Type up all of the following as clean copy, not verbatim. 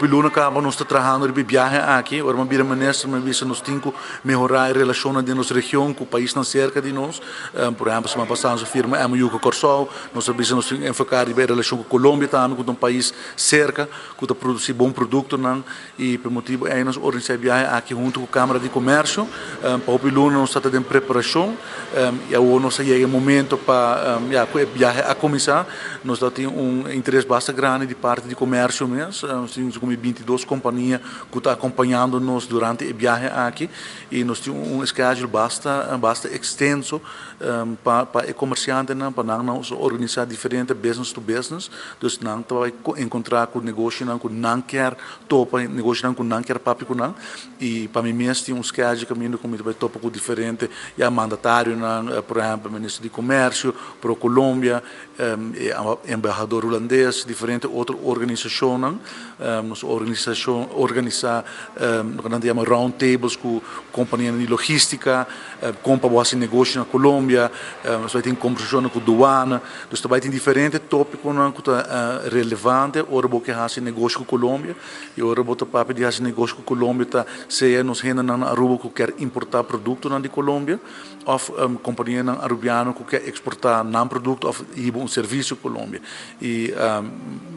Piluna acaba nós trabalhando de viagem aqui, agora uma ministra me disse nós temos que melhorar a relação de nossa região com o país na cerca de nós. Por exemplo, se uma passagem firma MOU com Corsol, nós sabemos nós temos que enfocar a relação com a Colômbia também, com um país cerca, que produzir bom produto e por motivo aí nós organizamos viagem aqui junto com a Câmara de Comércio. Para o Piluna nós estamos em preparação e agora nós chega o momento para a viagem a começar. Nós temos interesse bastante grande de parte de comércio mesmo. Temos 22 companhias que estão acompanhando-nos durante a viagem aqui e nós temos schedule bastante extenso para o comerciante, para nós organizar diferentes business to business. Então, nós vamos encontrar com o negócio que não quer topa, negócio que não quer papi com não. E para mim mesmo tem schedule que vai topa com diferente mandatário, por exemplo, ministro de Comércio, para a Colômbia, embaixador holandês, diferentes outras organizações. Organizar round tables com companhias de logística, com para negócio na Colômbia, nós vai ter conversação com a aduana, então vai ter diferentes tópicos relevantes, ora que faz negócio com a Colômbia, e ora que papi de fazer negócio com a Colômbia, se nós ainda na Aruba que quer importar produto na Colômbia, ou companhia arubiana que quer exportar não produto ou serviço com a Colômbia. E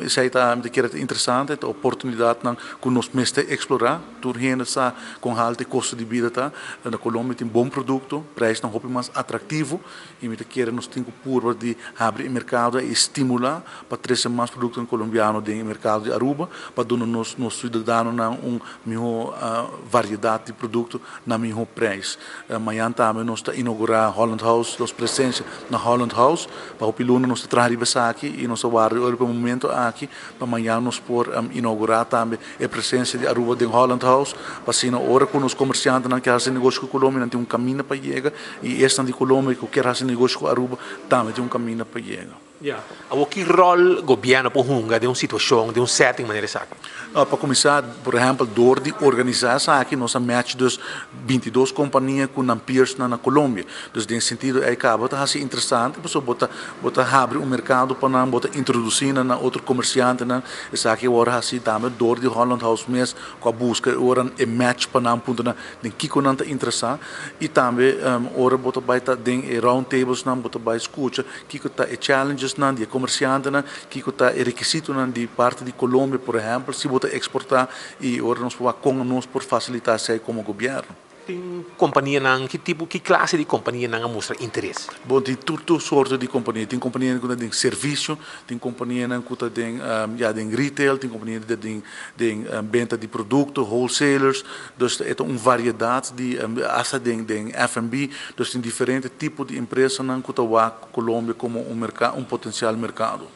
isso aí está interessante, a oportunidade que nós mesmo explorar, turhenda sa com alta custo de vida tá, na Colômbia tem bom produto, preço não mais atrativo e me quer nós temos por de abrir o mercado e estimular para trazer mais produtos colombianos dentro do mercado de Aruba, para dar nos cidadãos uma melhor variedade de produtos na melhor preço. Amanhã também nós está inaugurar Holland House, nós presença na Holland House, para o Piluna nós trabalhamos aqui e nós vamos para o momento aqui, para amanhã nós por inaugurar também a presença de Aruba em Holland House, para assim, hora com os comerciantes que querem fazer negócio com a Colômbia, não tem caminho para chegar, e esta de Colômbia que quer fazer negócio com a Aruba, também tem caminho para chegar. Que rol o governo pode jogar de uma situação, de um setting maneira essa? Para começar, por exemplo, door de organizar aqui nossa match dos 22 companhias com peers na Colômbia. Dus nesse sentido, acaba de ser interessante, porque bota abre um mercado para bota introduzir na outro comerciante, essa aqui agora assim também door de Holland House mesmo com a busca agora é match para não ponto na que não está interessante e também agora bota vai estar em round tables não bota vai escuta que está é challenges não de comerciante não que está é requisito não de parte de Colômbia, por exemplo, se bota exportar e agora nós podemos com nós por facilitar isso como governo. Tem companhia que classe de companhia não mostra interesse? Bom, tem tudo sorte de companhia. Tem companhia que tem serviço, tem companhia que tem retail, tem companhia que tem venda de produtos, wholesalers. Dus é uma variedade de essa tem F&B. Dus tem diferentes tipos de empresas que estão Colômbia como um potencial mercado.